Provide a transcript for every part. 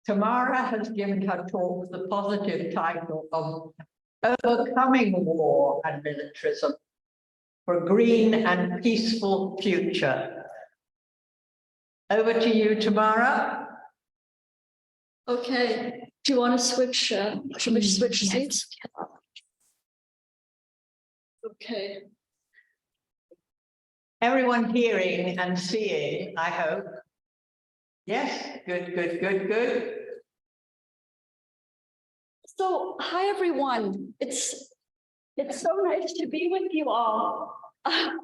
Tamara has given her talk the positive title of Overcoming War and Militarism for a Green and Peaceful Future. Over to you, Tamara. Okay, do you want to switch, should we switch seats? Okay. Everyone hearing and seeing, I hope. Yes, good, good, good, good. So, hi everyone. It's so nice to be with you all. I'm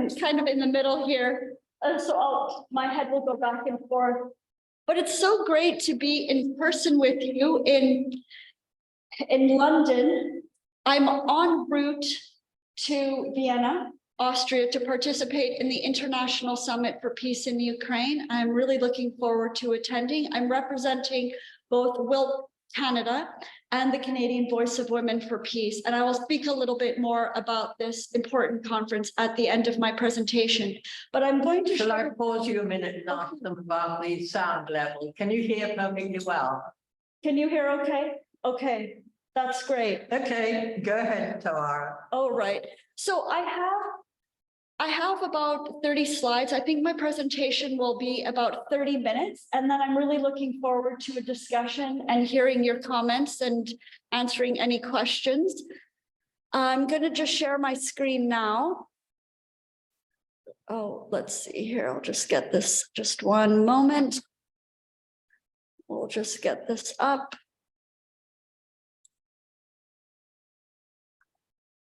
kind of in the middle here, so my head will go back and forth. But it's so great to be in person with you in London. I'm en route to Vienna, Austria, to participate in the International Summit for Peace in Ukraine. I'm really looking forward to attending. I'm representing both Canada and the Canadian Voice of Women for Peace. And I will speak a little bit more about this important conference at the end of my presentation. But I'm going to— Shall I pause you a minute and ask them about the sound level? Can you hear perfectly well? Can you hear okay? Okay, that's great. Okay, go ahead, Tamara. All right. So I have about 30 slides. I think my presentation will be about 30 minutes, and then I'm really looking forward to a discussion and hearing your comments and answering any questions. I'm going to just share my screen now. Oh, let's see here. I'll just get this, just one moment. We'll just get this up.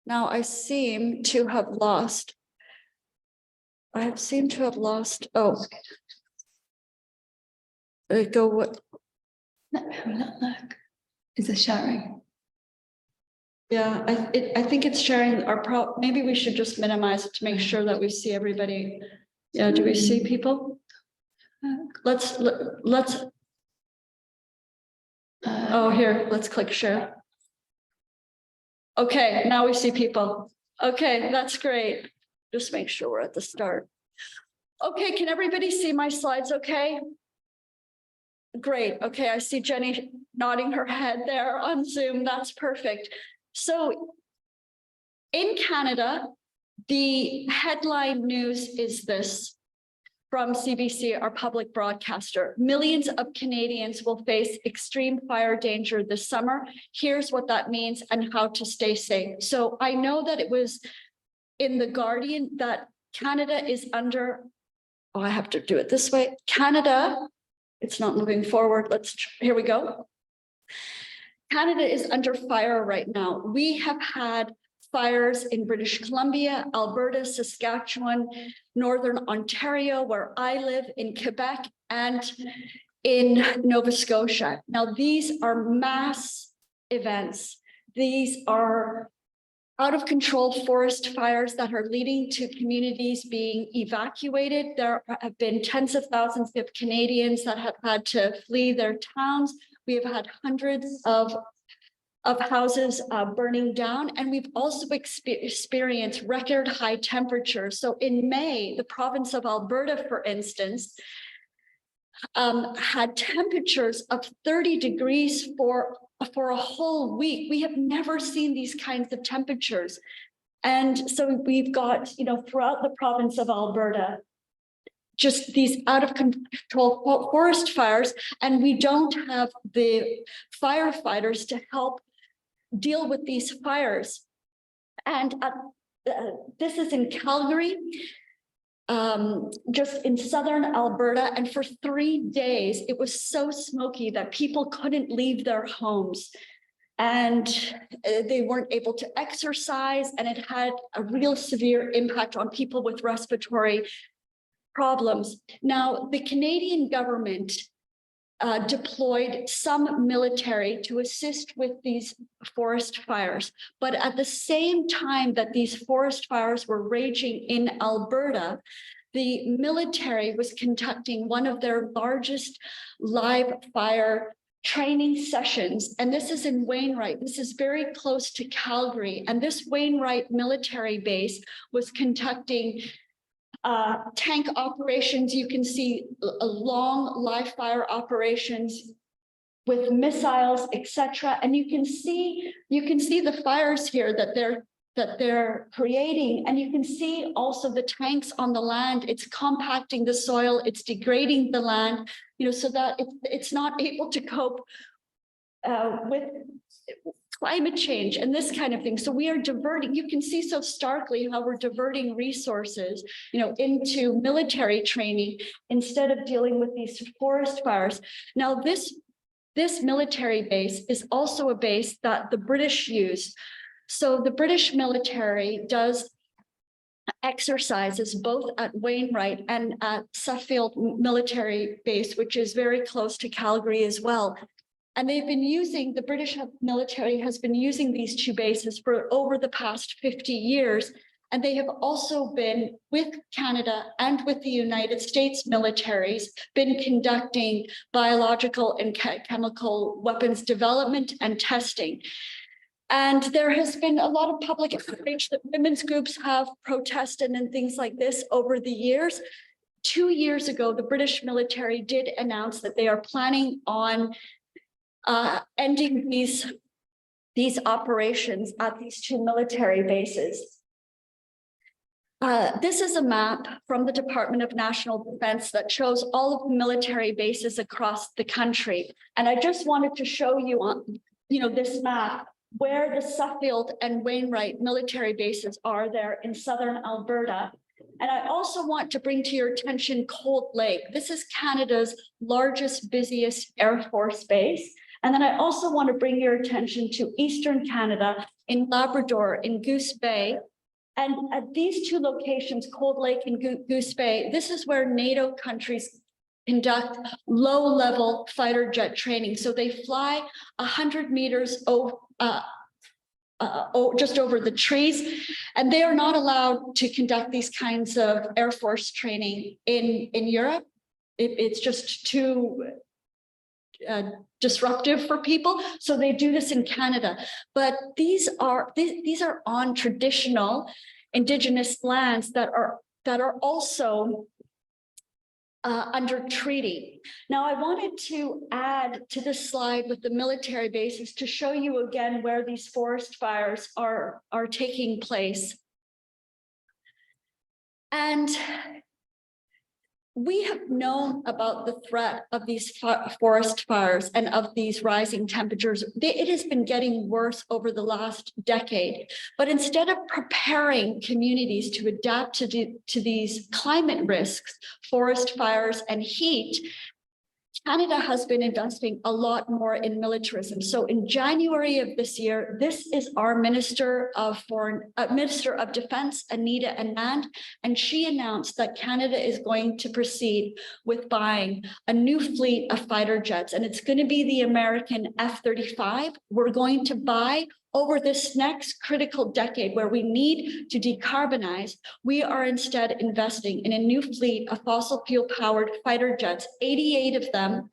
Now I seem to have lost. Oh, go what? Is it sharing? Yeah, I think it's sharing our maybe we should just minimize it to make sure that we see everybody. Yeah, do we see people? Let's oh, here, let's click share. Okay, now we see people. Okay, that's great. Just make sure we're at the start. Okay, can everybody see my slides okay? Great, okay, I see Jenny nodding her head there on Zoom, that's perfect. So in Canada, the headline news is this from CBC, our public broadcaster. Millions of Canadians will face extreme fire danger this summer. Here's what that means and how to stay safe. So I know that it was in The Guardian that Canada is under, oh, I have to do it this way. Canada, it's not moving forward. Here we go. Canada is under fire right now. We have had fires in British Columbia, Alberta, Saskatchewan, Northern Ontario, where I live, in Quebec, and in Nova Scotia. Now, these are mass events. These are out of control forest fires that are leading to communities being evacuated. There have been tens of thousands of Canadians that have had to flee their towns. We have had hundreds of houses burning down, and we've also experienced record high temperatures. So in May, the province of Alberta, for instance, had temperatures of 30 degrees for a whole week. We have never seen these kinds of temperatures. And so we've got, throughout the province of Alberta, just these out of control forest fires, and we don't have the firefighters to help deal with these fires. And this is in Calgary, just in southern Alberta, and for 3 days it was so smoky that people couldn't leave their homes, and they weren't able to exercise, and it had a real severe impact on people with respiratory problems. Now, the Canadian government deployed some military to assist with these forest fires. But at the same time that these forest fires were raging in Alberta, the military was conducting one of their largest live fire training sessions. And this is in Wainwright. This is very close to Calgary. And this Wainwright military base was conducting tank operations. You can see a long live fire operations with missiles, etc. And you can see the fires here that they're creating, and you can see also the tanks on the land. It's compacting the soil, it's degrading the land, so that it's not able to cope with climate change and this kind of thing. So we are diverting, you can see so starkly how we're diverting resources, into military training instead of dealing with these forest fires. Now, this military base is also a base that the British use. So the British military does exercises both at Wainwright and at Suffield military base, which is very close to Calgary as well. And the British military has been using these two bases for over the past 50 years. And they have also been, with Canada and with the United States militaries, been conducting biological and chemical weapons development and testing. And there has been a lot of public outrage that women's groups have protested and things like this over the years. 2 years ago, the British military did announce that they are planning on ending these operations at these two military bases. This is a map from the Department of National Defense that shows all of the military bases across the country. And I just wanted to show you on, this map where the Suffield and Wainwright military bases are there in southern Alberta. And I also want to bring to your attention Cold Lake. This is Canada's largest, busiest Air Force base. And then I also want to bring your attention to Eastern Canada in Labrador, in Goose Bay. And at these two locations, Cold Lake and Goose Bay, this is where NATO countries conduct low-level fighter jet training. So they fly 100 meters over, just over the trees, and they are not allowed to conduct these kinds of Air Force training in Europe. It's just too disruptive for people, so they do this in Canada. But these are on traditional Indigenous lands that are also under treaty. Now, I wanted to add to this slide with the military bases to show you again where these forest fires are taking place. And we have known about the threat of these forest fires and of these rising temperatures. It has been getting worse over the last decade. But instead of preparing communities to adapt to these climate risks, forest fires and heat, Canada has been investing a lot more in militarism. So in January of this year, this is our Minister of Defense, Anita Anand, and she announced that Canada is going to proceed with buying a new fleet of fighter jets, and it's going to be the American F-35. We're going to buy over this next critical decade where we need to decarbonize. We are instead investing in a new fleet of fossil fuel powered fighter jets, 88 of them,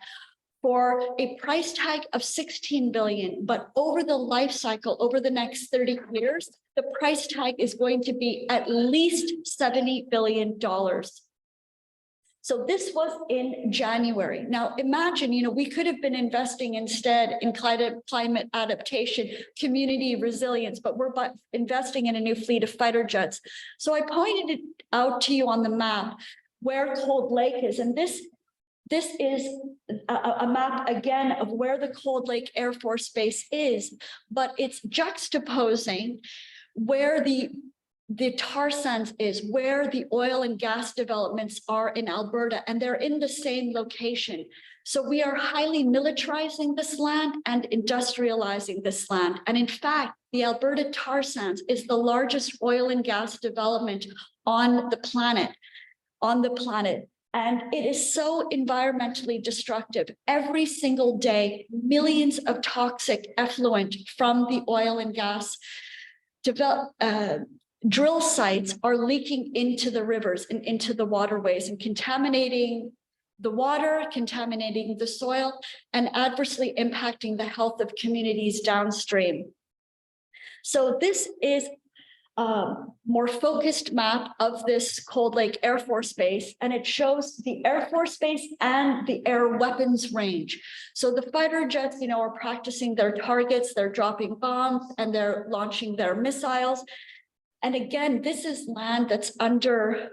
for a price tag of $16 billion. But over the life cycle, over the next 30 years, the price tag is going to be at least $70 billion. So this was in January. Now imagine, we could have been investing instead in climate adaptation, community resilience, but we're investing in a new fleet of fighter jets. So I pointed it out to you on the map where Cold Lake is. And this is a map again of where the Cold Lake Air Force Base is, but it's juxtaposing where the tar sands is, where the oil and gas developments are in Alberta, and they're in the same location. So we are highly militarizing this land and industrializing this land. And in fact, the Alberta tar sands is the largest oil and gas development on the planet. And it is so environmentally destructive. Every single day, millions of toxic effluent from the oil and gas drill sites are leaking into the rivers and into the waterways and contaminating the water, contaminating the soil, and adversely impacting the health of communities downstream. So this is more focused map of this Cold Lake Air Force Base, and it shows the Air Force Base and the air weapons range. So the fighter jets, are practicing their targets, they're dropping bombs, and they're launching their missiles. And again, this is land that's under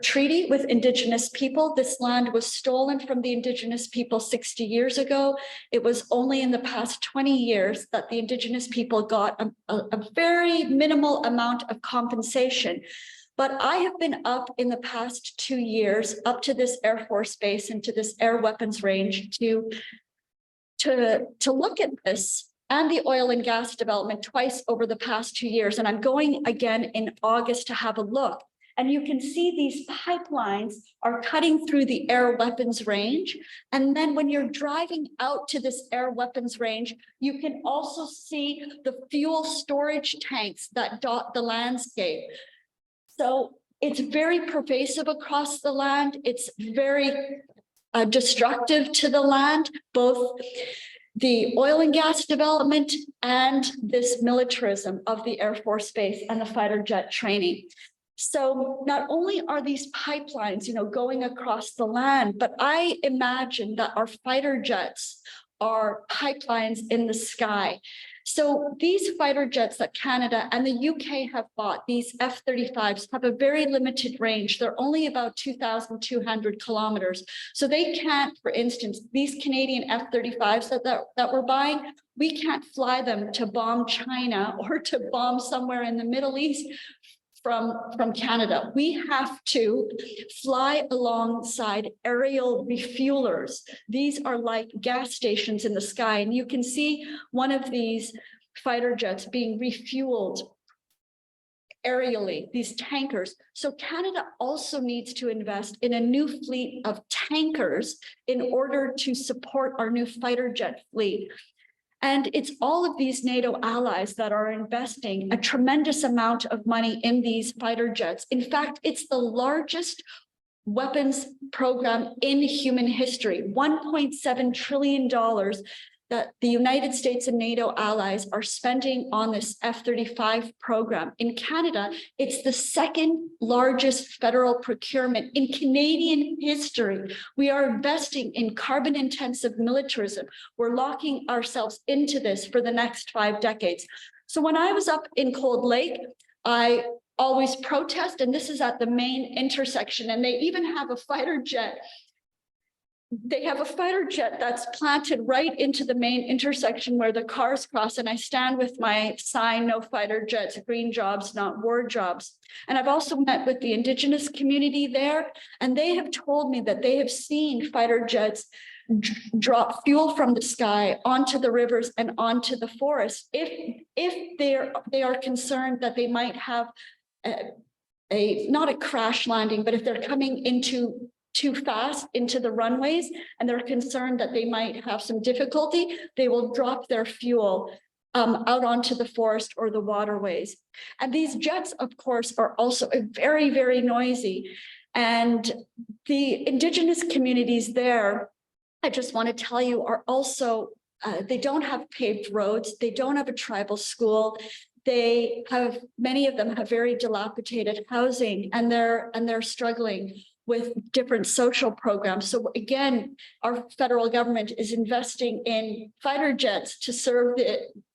treaty with Indigenous people. This land was stolen from the Indigenous people 60 years ago. It was only in the past 20 years that the Indigenous people got a very minimal amount of compensation. But I have been up in the past 2 years, up to this Air Force Base and to this air weapons range to look at this and the oil and gas development twice over the past 2 years. And I'm going again in August to have a look. And you can see these pipelines are cutting through the air weapons range. And then when you're driving out to this air weapons range, you can also see the fuel storage tanks that dot the landscape. So it's very pervasive across the land. It's very destructive to the land, both the oil and gas development and this militarism of the Air Force Base and the fighter jet training. So not only are these pipelines, going across the land, but I imagine that our fighter jets are pipelines in the sky. So these fighter jets that Canada and the UK have bought, these F-35s, have a very limited range. They're only about 2,200 kilometers. So they can't, for instance, these Canadian F-35s that we're buying, we can't fly them to bomb China or to bomb somewhere in the Middle East from Canada. We have to fly alongside aerial refuelers. These are like gas stations in the sky. And you can see one of these fighter jets being refueled aerially, these tankers. So Canada also needs to invest in a new fleet of tankers in order to support our new fighter jet fleet. And it's all of these NATO allies that are investing a tremendous amount of money in these fighter jets. In fact, it's the largest weapons program in human history, $1.7 trillion that the United States and NATO allies are spending on this F-35 program. In Canada, it's the second largest federal procurement in Canadian history. We are investing in carbon-intensive militarism. We're locking ourselves into this for the next 5 decades. So when I was up in Cold Lake, I always protest, and this is at the main intersection, and they even have a fighter jet. They have a fighter jet that's planted right into the main intersection where the cars cross, and I stand with my sign, "No fighter jets, green jobs, not war jobs." And I've also met with the Indigenous community there, and they have told me that they have seen fighter jets drop fuel from the sky onto the rivers and onto the forest. If they are concerned that they might have not a crash landing, but if they're coming into too fast into the runways and they're concerned that they might have some difficulty, they will drop their fuel out onto the forest or the waterways. And these jets, of course, are also very, very noisy. And the Indigenous communities there, I just want to tell you, are also, they don't have paved roads, they don't have a tribal school. They have, many of them have very dilapidated housing, and they're struggling with different social programs. So again, our federal government is investing in fighter jets to serve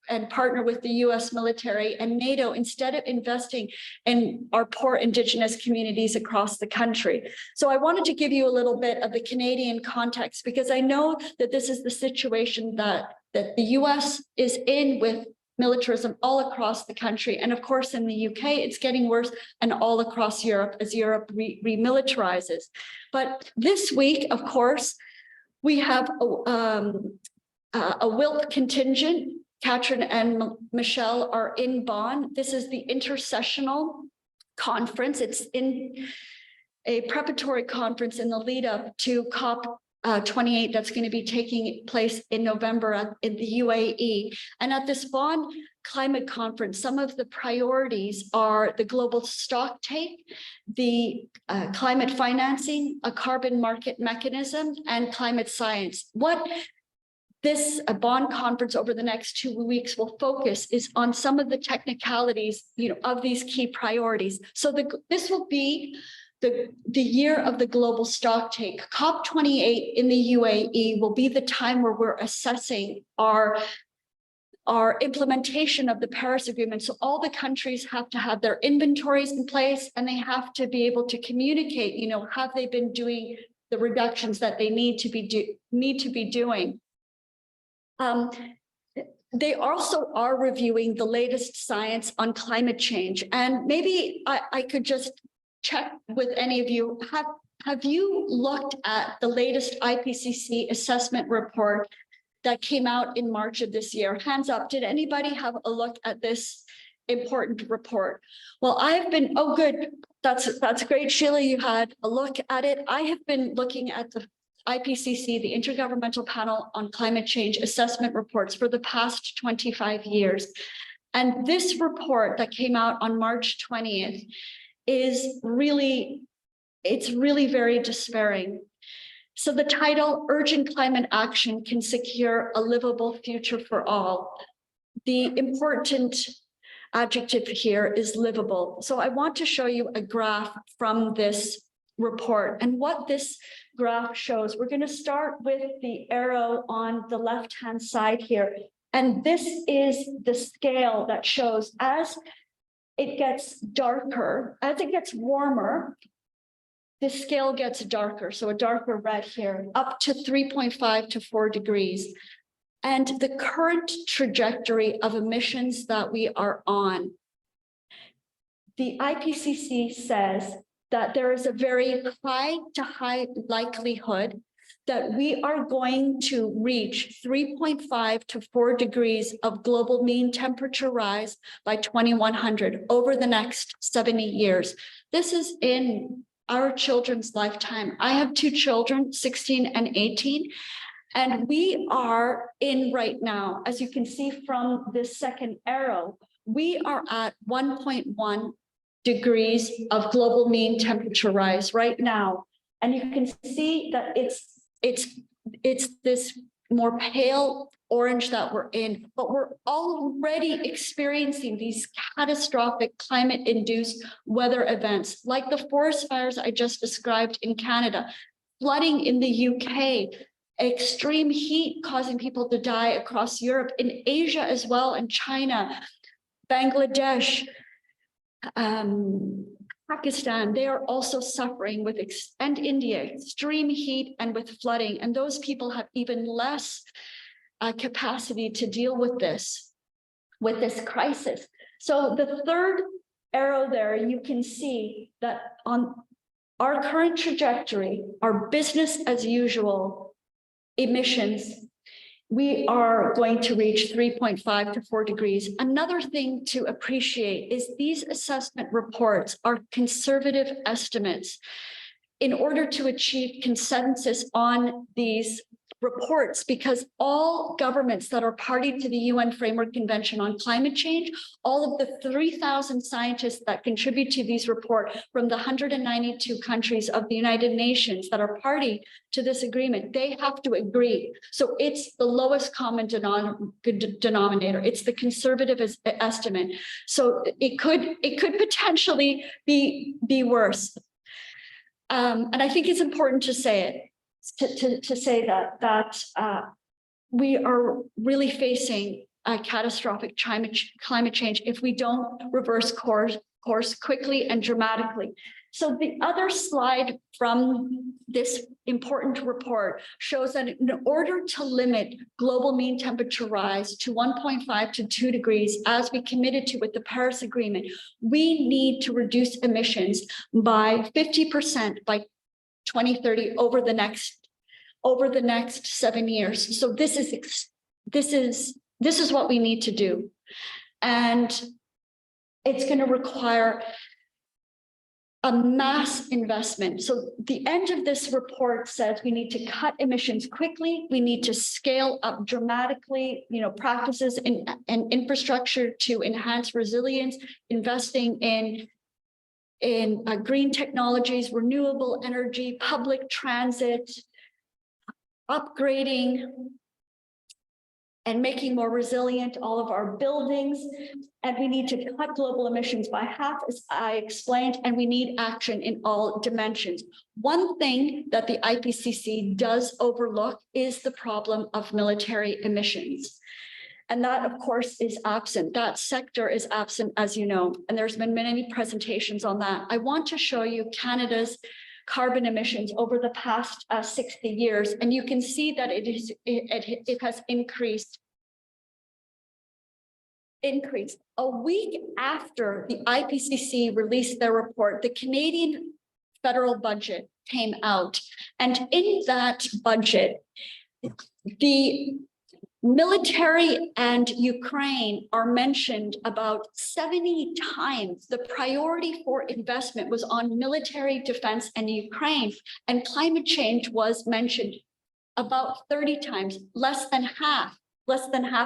and partner with the US military and NATO instead of investing in our poor Indigenous communities across the country. So I wanted to give you a little bit of the Canadian context, because I know that this is the situation that the US is in with militarism all across the country. And of course, in the UK, it's getting worse, and all across Europe as Europe remilitarizes. But this week, of course, we have a WILP contingent. Catherine and Michelle are in Bonn. This is the intersessional conference. It's in a preparatory conference in the lead up to COP 28 that's going to be taking place in November in the UAE. And at this Bonn climate conference, some of the priorities are the global stock take, the climate financing, a carbon market mechanism, and climate science. What a bond conference over the next 2 weeks will focus is on some of the technicalities, of these key priorities. So this will be the year of the global stocktake. COP28 in the UAE will be the time where we're assessing our implementation of the Paris Agreement. So all the countries have to have their inventories in place, and they have to be able to communicate, have they been doing the reductions that they need to be doing. They also are reviewing the latest science on climate change. And maybe I could just check with any of you, have you looked at the latest IPCC assessment report that came out in March of this year? Hands up, did anybody have a look at this important report? Well, I've been, oh good, that's great, Sheila, you had a look at it. I have been looking at the IPCC, the Intergovernmental Panel on Climate Change assessment reports for the past 25 years. And this report that came out on March 20th is really, it's really very despairing. So the title, Urgent Climate Action Can Secure a Livable Future for All. The important adjective here is livable. So I want to show you a graph from this report. And what this graph shows, we're going to start with the arrow on the left-hand side here. And this is the scale that shows as it gets darker, as it gets warmer, the scale gets darker, so a darker red here, up to 3.5 to 4 degrees. And the current trajectory of emissions that we are on, the IPCC says that there is a very high to high likelihood that we are going to reach 3.5 to 4 degrees of global mean temperature rise by 2100 over the next 70 years. This is in our children's lifetime. I have 2 children, 16 and 18, and we are in right now, as you can see from this second arrow, we are at 1.1 degrees of global mean temperature rise right now. And you can see that it's this more pale orange that we're in, but we're already experiencing these catastrophic climate-induced weather events, like the forest fires I just described in Canada, flooding in the UK, extreme heat causing people to die across Europe, in Asia as well, in China, Bangladesh, Pakistan, they are also suffering with, and India, extreme heat and with flooding. And those people have even less capacity to deal with this crisis. So the third arrow there, you can see that on our current trajectory, our business as usual emissions, we are going to reach 3.5 to 4 degrees. Another thing to appreciate is these assessment reports are conservative estimates. In order to achieve consensus on these reports, because all governments that are party to the UN Framework Convention on Climate Change, all of the 3,000 scientists that contribute to these reports from the 192 countries of the United Nations that are party to this agreement, they have to agree. So it's the lowest common denominator. It's the conservative estimate. So it could potentially be worse. And I think it's important to say it. To say that we are really facing a catastrophic climate change if we don't reverse course quickly and dramatically. So the other slide from this important report shows that in order to limit global mean temperature rise to 1.5 to 2 degrees, as we committed to with the Paris Agreement, we need to reduce emissions by 50% by 2030 over the next 7 years. So this is what we need to do. And it's going to require a mass investment. So the end of this report says we need to cut emissions quickly. We need to scale up dramatically, practices and infrastructure to enhance resilience, investing in green technologies, renewable energy, public transit, upgrading and making more resilient all of our buildings. And we need to cut global emissions by half, as I explained, and we need action in all dimensions. One thing that the IPCC does overlook is the problem of military emissions. And that, of course, is absent. That sector is absent, as you know, and there's been many presentations on that. I want to show you Canada's carbon emissions over the past 60 years, and you can see that it has increased. A week after the IPCC released their report, the Canadian federal budget came out, and in that budget, the military and Ukraine are mentioned about 70 times. The priority for investment was on military defense and Ukraine, and climate change was mentioned about 30 times, less than half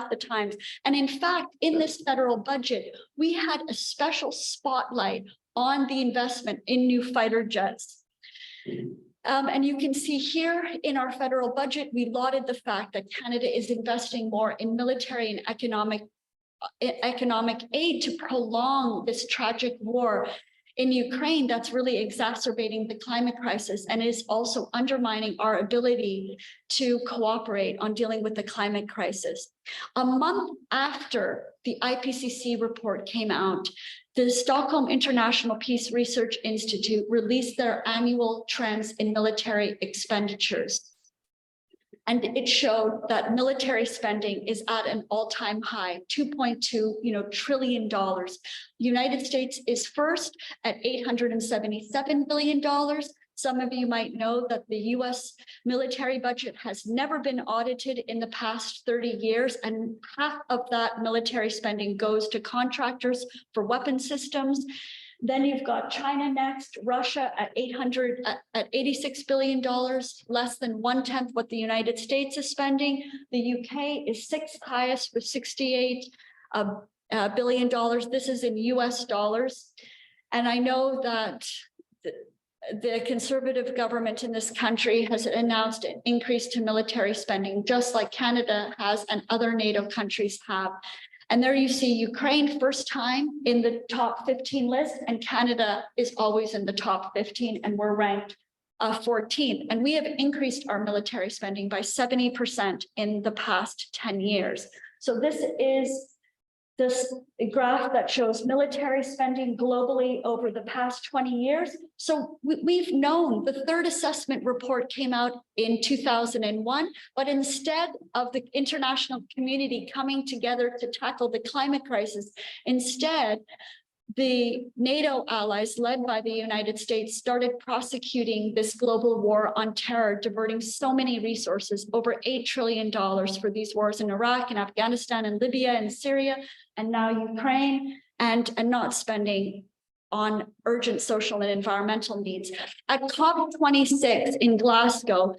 the times. And in fact, in this federal budget, we had a special spotlight on the investment in new fighter jets. And you can see here in our federal budget, we lauded the fact that Canada is investing more in military and economic aid to prolong this tragic war in Ukraine that's really exacerbating the climate crisis and is also undermining our ability to cooperate on dealing with the climate crisis. A month after the IPCC report came out, the Stockholm International Peace Research Institute released their annual trends in military expenditures. And it showed that military spending is at an all-time high, $2.2 trillion. The United States is first at $877 billion. Some of you might know that the US military budget has never been audited in the past 30 years, and half of that military spending goes to contractors for weapon systems. Then you've got China next, Russia at $86 billion, less than 1/10 what the United States is spending. The UK is sixth highest with $68 billion. This is in US dollars. And I know that the conservative government in this country has announced an increase to military spending, just like Canada has and other NATO countries have. And there you see Ukraine first time in the top 15 list, and Canada is always in the top 15, and we're ranked 14th. And we have increased our military spending by 70% in the past 10 years. So this is this graph that shows military spending globally over the past 20 years. So we've known the third assessment report came out in 2001, but instead of the international community coming together to tackle the climate crisis, instead, the NATO allies led by the United States started prosecuting this global war on terror, diverting so many resources, over $8 trillion for these wars in Iraq and Afghanistan and Libya and Syria, and now Ukraine, and not spending on urgent social and environmental needs. At COP26 in Glasgow,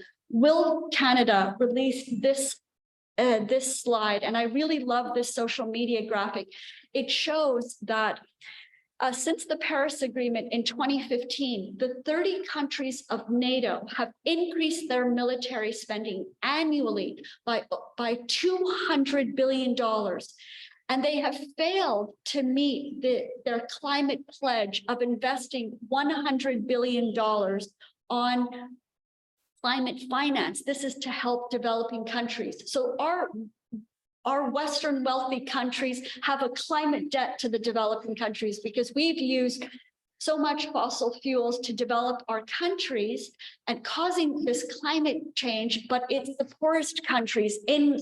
Canada released this slide, and I really love this social media graphic. It shows that since the Paris Agreement in 2015, the 30 countries of NATO have increased their military spending annually by $200 billion. And they have failed to meet their climate pledge of investing $100 billion on climate finance. This is to help developing countries. So our Western wealthy countries have a climate debt to the developing countries because we've used so much fossil fuels to develop our countries and causing this climate change, but it's the poorest countries in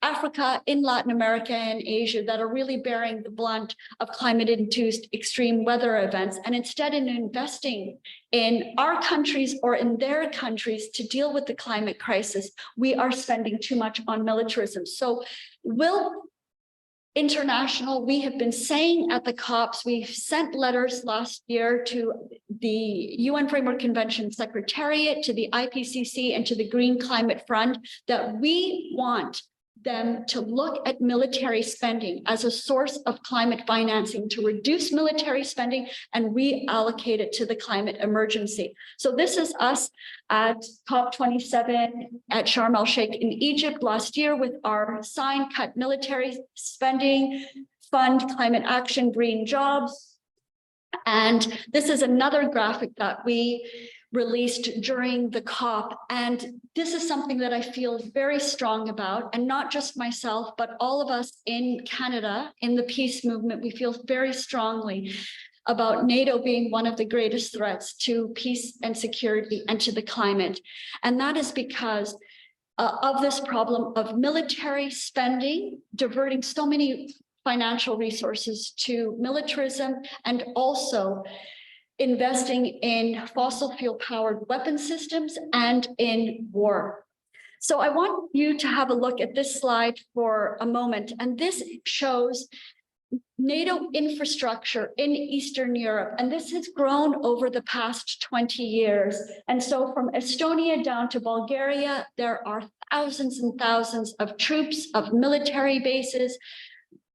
Africa, in Latin America, and Asia that are really bearing the blunt of climate-induced extreme weather events. And instead of investing in our countries or in their countries to deal with the climate crisis, we are spending too much on militarism. So International, we have been saying at the COPs, we've sent letters last year to the UN Framework Convention Secretariat, to the IPCC, and to the Green Climate Fund that we want them to look at military spending as a source of climate financing, to reduce military spending and reallocate it to the climate emergency. So this is us at COP27 at Sharm el-Sheikh in Egypt last year with our sign, cut military spending, fund climate action, green jobs. And this is another graphic that we released during the COP. And this is something that I feel very strong about, and not just myself, but all of us in Canada, in the peace movement, we feel very strongly about NATO being one of the greatest threats to peace and security and to the climate. And that is because of this problem of military spending, diverting so many financial resources to militarism, and also investing in fossil fuel powered weapon systems and in war. So I want you to have a look at this slide for a moment. And this shows NATO infrastructure in Eastern Europe. And this has grown over the past 20 years. And so from Estonia down to Bulgaria, there are thousands and thousands of troops, of military bases,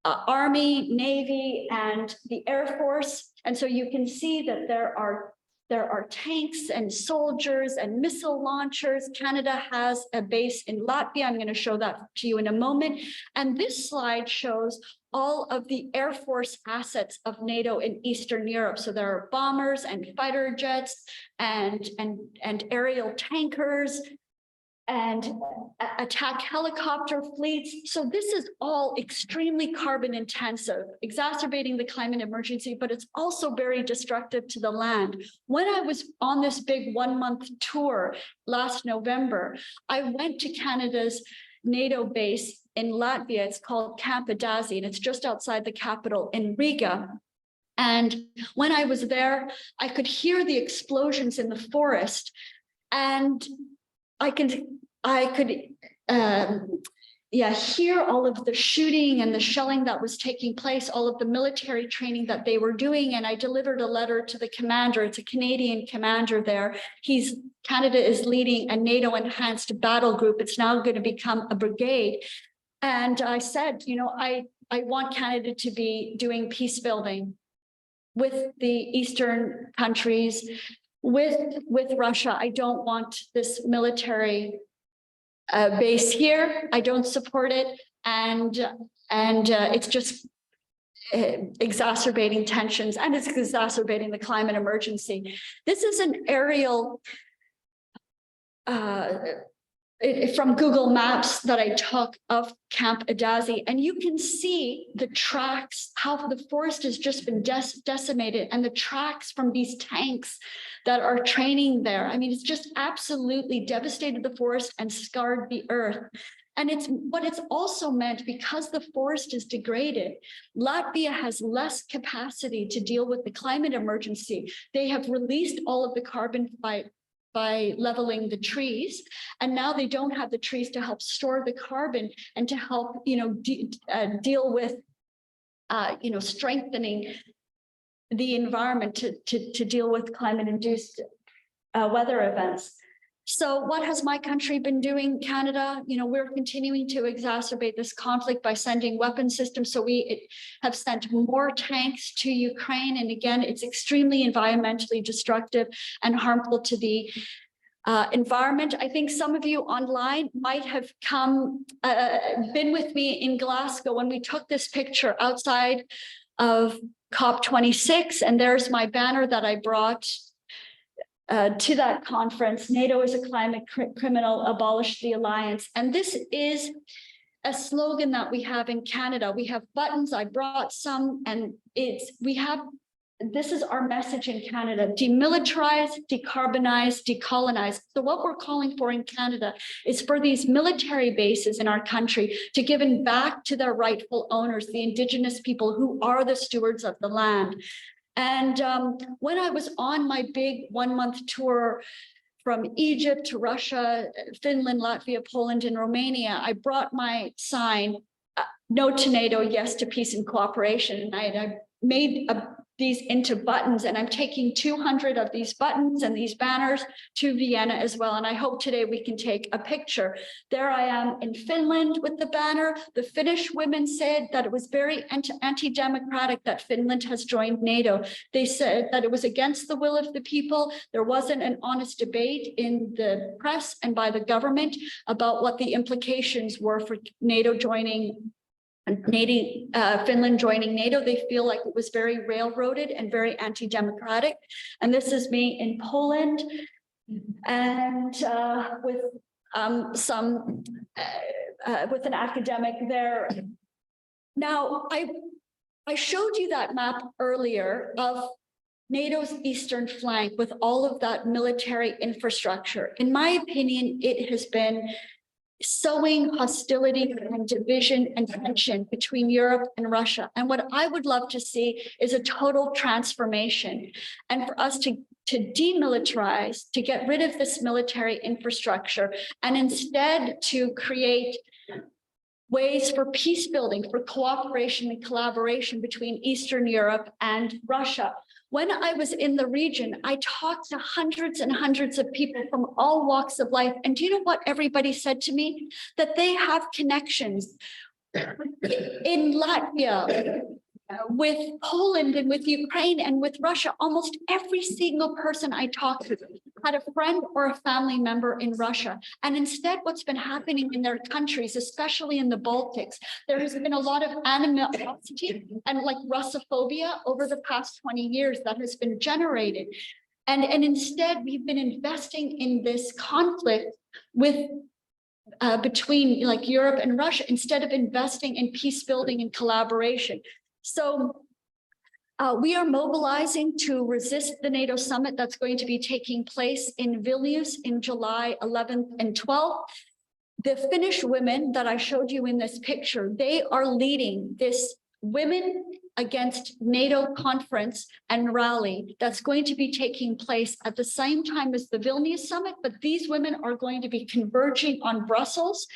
Army, Navy, and the Air Force. And so you can see that there are tanks and soldiers and missile launchers. Canada has a base in Latvia. I'm going to show that to you in a moment. And this slide shows all of the Air Force assets of NATO in Eastern Europe. So there are bombers and fighter jets and aerial tankers and attack helicopter fleets. So this is all extremely carbon intensive, exacerbating the climate emergency, but it's also very destructive to the land. When I was on this big 1-month tour last November, I went to Canada's NATO base in Latvia. It's called Camp Dalhousie, and it's just outside the capital in Riga. And when I was there, I could hear the explosions in the forest, and I could hear all of the shooting and the shelling that was taking place, all of the military training that they were doing. And I delivered a letter to the commander. It's a Canadian commander there. Canada is leading a NATO enhanced battle group. It's now going to become a brigade. And I said, I want Canada to be doing peace building with the Eastern countries, with Russia. I don't want this military base here. I don't support it, and it's just exacerbating tensions, and it's exacerbating the climate emergency. This is an aerial from Google Maps that I took of Camp Dalhousie, and you can see the tracks, how the forest has just been decimated, and the tracks from these tanks that are training there. I mean, it's just absolutely devastated the forest and scarred the earth. And it's also meant, because the forest is degraded, Latvia has less capacity to deal with the climate emergency. They have released all of the carbon by leveling the trees, and now they don't have the trees to help store the carbon and to help deal with strengthening the environment to deal with climate-induced weather events. So what has my country been doing, Canada? We're continuing to exacerbate this conflict by sending weapon systems. So we have sent more tanks to Ukraine. And again, it's extremely environmentally destructive and harmful to the environment. I think some of you online might have been with me in Glasgow when we took this picture outside of COP26. And there's my banner that I brought to that conference. NATO is a climate criminal, abolish the alliance. And this is a slogan that we have in Canada. We have buttons, I brought some, and this is our message in Canada: demilitarize, decarbonize, decolonize. So what we're calling for in Canada is for these military bases in our country to give back to their rightful owners, the Indigenous people who are the stewards of the land. And when I was on my big 1-month tour from Egypt to Russia, Finland, Latvia, Poland, and Romania, I brought my sign, no to NATO, yes to peace and cooperation. And I made these into buttons, and I'm taking 200 of these buttons and these banners to Vienna as well. And I hope today we can take a picture. There I am in Finland with the banner. The Finnish women said that it was very anti-democratic that Finland has joined NATO. They said that it was against the will of the people. There wasn't an honest debate in the press and by the government about what the implications were for NATO joining Finland joining NATO. They feel like it was very railroaded and very anti-democratic. And this is me in Poland, and with with an academic there. Now, I showed you that map earlier of NATO's eastern flank with all of that military infrastructure. In my opinion, it has been sowing hostility and division and tension between Europe and Russia. And what I would love to see is a total transformation, and for us to demilitarize, to get rid of this military infrastructure, and instead to create ways for peace building, for cooperation and collaboration between Eastern Europe and Russia. When I was in the region, I talked to hundreds and hundreds of people from all walks of life. And do you know what everybody said to me? That they have connections in Latvia, with Poland and with Ukraine and with Russia. Almost every single person I talked to had a friend or a family member in Russia. And instead, what's been happening in their countries, especially in the Baltics, there has been a lot of animosity and like Russophobia over the past 20 years that has been generated. And instead, we've been investing in this conflict with between like Europe and Russia, instead of investing in peace building and collaboration. So we are mobilizing to resist the NATO summit that's going to be taking place in Vilnius in July 11th and 12th. The Finnish women that I showed you in this picture, they are leading this Women Against NATO conference and rally that's going to be taking place at the same time as the Vilnius summit, but these women are going to be converging on Brussels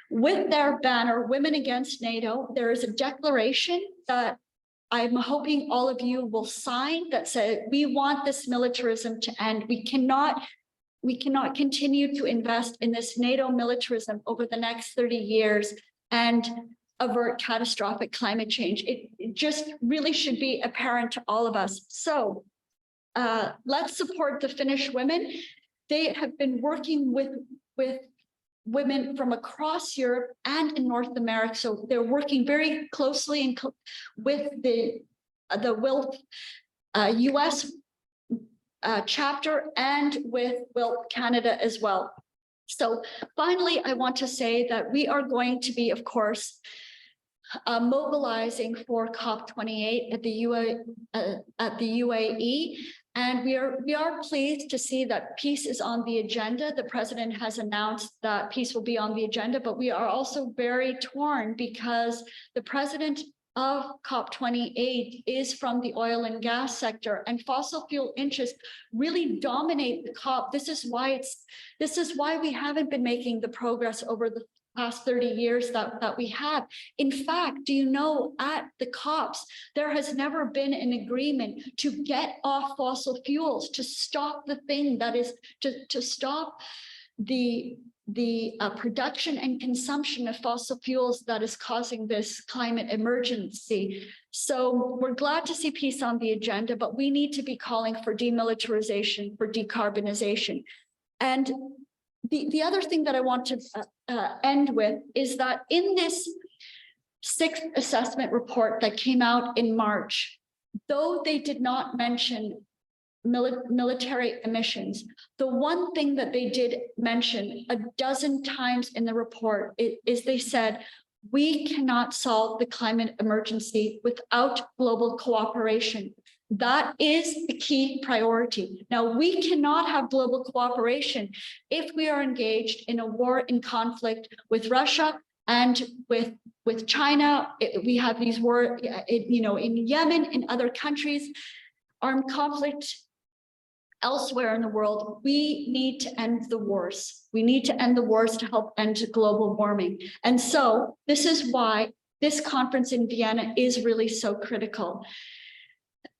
with their banner, Women Against NATO. There is a declaration that I'm hoping all of you will sign that says we want this militarism to end. We cannot continue to invest in this NATO militarism over the next 30 years and avert catastrophic climate change. It just really should be apparent to all of us. So let's support the Finnish women. They have been working with women from across Europe and in North America. So they're working very closely with the WILP US chapter and with WILP Canada as well. So finally, I want to say that we are going to be, of course, mobilizing for COP28 at the UAE. And we are pleased to see that peace is on the agenda. The president has announced that peace will be on the agenda, but we are also very torn because the president of COP28 is from the oil and gas sector, and fossil fuel interests really dominate the COP. This is why we haven't been making the progress over the past 30 years that we have. In fact, do you know, at the COPs, there has never been an agreement to get off fossil fuels, to stop the thing that is, to stop the production and consumption of fossil fuels that is causing this climate emergency. So we're glad to see peace on the agenda, but we need to be calling for demilitarization, for decarbonization. And the other thing that I want to end with is that in this 6th assessment report that came out in March, though they did not mention military emissions, the one thing that they did mention a dozen times in the report is they said, we cannot solve the climate emergency without global cooperation. That is the key priority. Now, we cannot have global cooperation if we are engaged in a war in conflict with Russia and with China. We have these wars, in Yemen, in other countries, armed conflict elsewhere in the world. We need to end the wars. We need to end the wars to help end global warming. And so this is why this conference in Vienna is really so critical.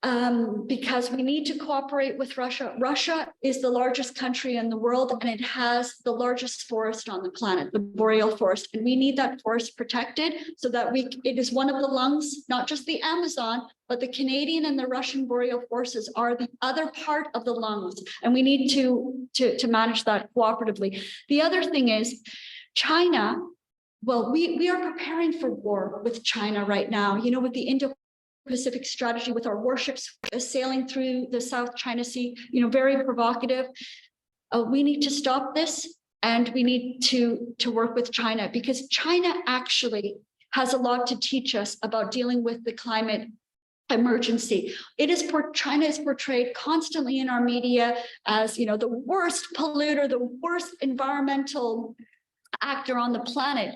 because we need to cooperate with Russia. Russia is the largest country in the world, and it has the largest forest on the planet, the boreal forest. And we need that forest protected so that it is one of the lungs, not just the Amazon, but the Canadian and the Russian boreal forests are the other part of the lungs. And we need to manage that cooperatively. The other thing is China. Well, we are preparing for war with China right now, you know, with the Indo-Pacific strategy, with our warships sailing through the South China Sea, you know, very provocative. We need to stop this, and we need to work with China, because China actually has a lot to teach us about dealing with the climate emergency. China is portrayed constantly in our media as, you know, the worst polluter, the worst environmental actor on the planet.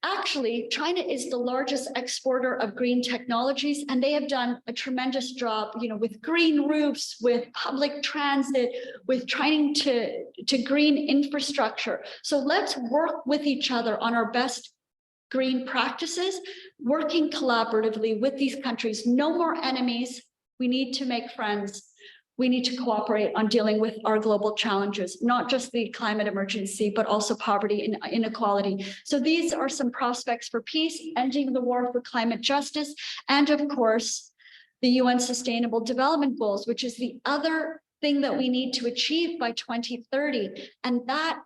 Actually, China is the largest exporter of green technologies, and they have done a tremendous job, you know, with green roofs, with public transit, with trying to green infrastructure. So let's work with each other on our best green practices, working collaboratively with these countries. No more enemies. We need to make friends. We need to cooperate on dealing with our global challenges, not just the climate emergency, but also poverty and inequality. So these are some prospects for peace, ending the war for climate justice, and of course, the UN Sustainable Development Goals, which is the other thing that we need to achieve by 2030. And that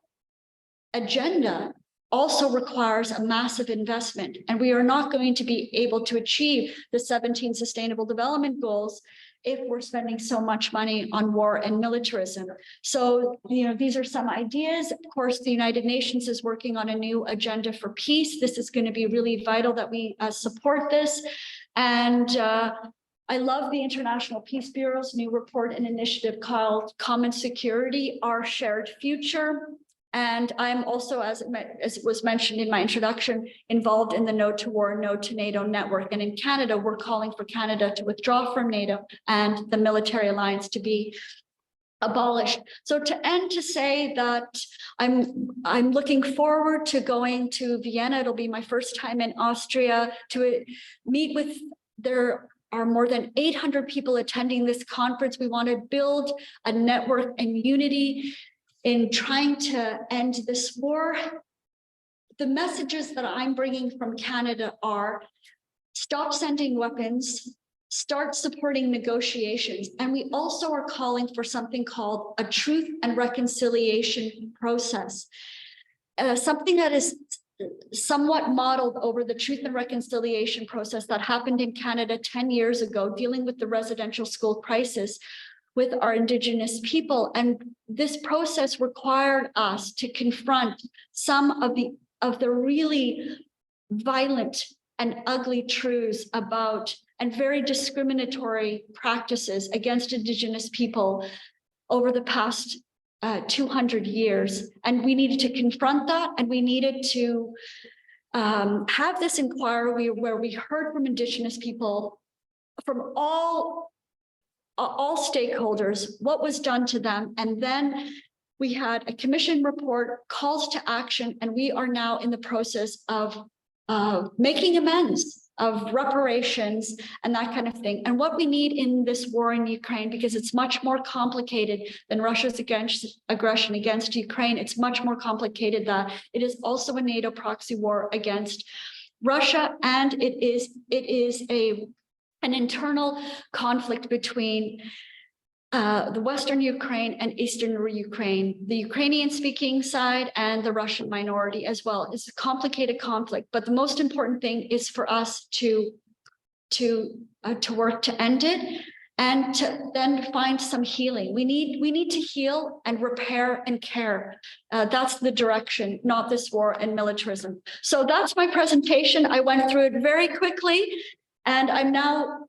agenda also requires a massive investment. And we are not going to be able to achieve the 17 Sustainable Development Goals if we're spending so much money on war and militarism. So, you know, these are some ideas. Of course, the United Nations is working on a new agenda for peace. This is going to be really vital that we support this. And I love the International Peace Bureau's new report and initiative called Common Security, Our Shared Future. And I'm also, as was mentioned in my introduction, involved in the No to War, No to NATO network. And in Canada, we're calling for Canada to withdraw from NATO and the military alliance to be abolished. So to end, to say that I'm looking forward to going to Vienna. It'll be my first time in Austria to meet with there are more than 800 people attending this conference. We want to build a network and unity in trying to end this war. The messages that I'm bringing from Canada are: stop sending weapons, start supporting negotiations. And we also are calling for something called a truth and reconciliation process, something that is somewhat modeled over the truth and reconciliation process that happened in Canada 10 years ago, dealing with the residential school crisis with our Indigenous people. And this process required us to confront some of the really violent and ugly truths about and very discriminatory practices against Indigenous people over the past 200 years. And we needed to confront that, and we needed to have this inquiry where we heard from Indigenous people, from all stakeholders, what was done to them. And then we had a commission report, calls to action, and we are now in the process of making amends, of reparations and that kind of thing. And what we need in this war in Ukraine, because it's much more complicated than Russia's aggression against Ukraine, it's much more complicated that it is also a NATO proxy war against Russia, and it is an internal conflict between the Western Ukraine and Eastern Ukraine, the Ukrainian speaking side and the Russian minority as well. It's a complicated conflict, but the most important thing is for us to work to end it and to then find some healing. We need to heal and repair and care. That's the direction, not this war and militarism. So that's my presentation. I went through it very quickly, and I'm now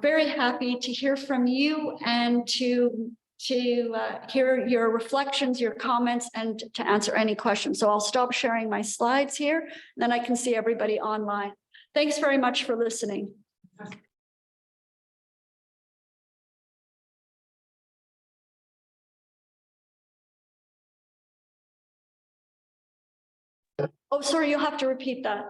very happy to hear from you and to hear your reflections, your comments, and to answer any questions. So I'll stop sharing my slides here, and then I can see everybody online. Thanks very much for listening. Oh, sorry, you'll have to repeat that.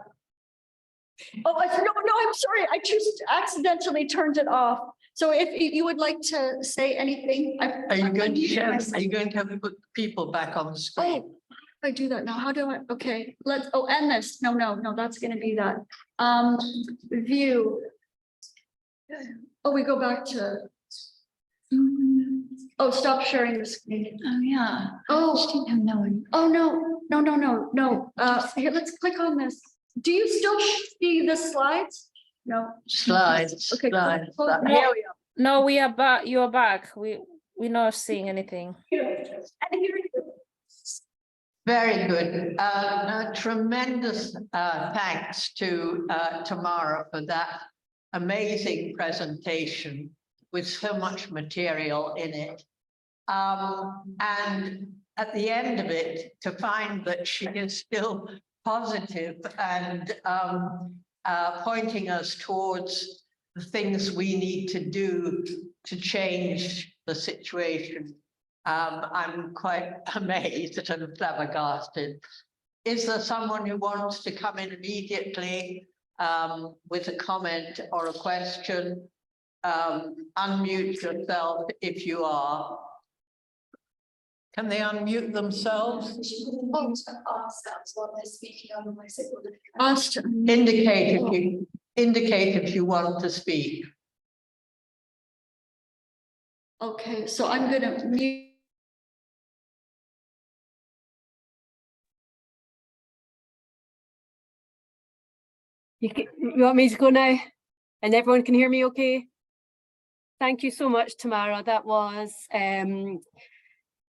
Oh, no, I'm sorry. I just accidentally turned it off. So if you would like to say anything. Are you going to share? Are you going to put people back on the screen? Oh, I do that now. How do I? Okay, end this. No, that's gonna be that. View. Oh, we go back to. Oh, stop sharing the screen. Oh, yeah. Oh, She didn't have no one. oh, no. Here, let's click on this. Do you still see the slides? No. Slides, Okay, cool, slides. cool. Here we are. No, we are back. You are back. We're not seeing anything. Very good. Tremendous thanks to Tamara for that amazing presentation with so much material in it. And at the end of it, to find that she is still positive and pointing us towards the things we need to do to change the situation. I'm quite amazed and flabbergasted. Is there someone who wants to come in immediately with a comment or a question? Unmute yourself if you are. Can they unmute themselves? Indicate if you want to speak. Okay, so I'm gonna mute. You want me to go now? And everyone can hear me okay? Thank you so much, Tamara. That was,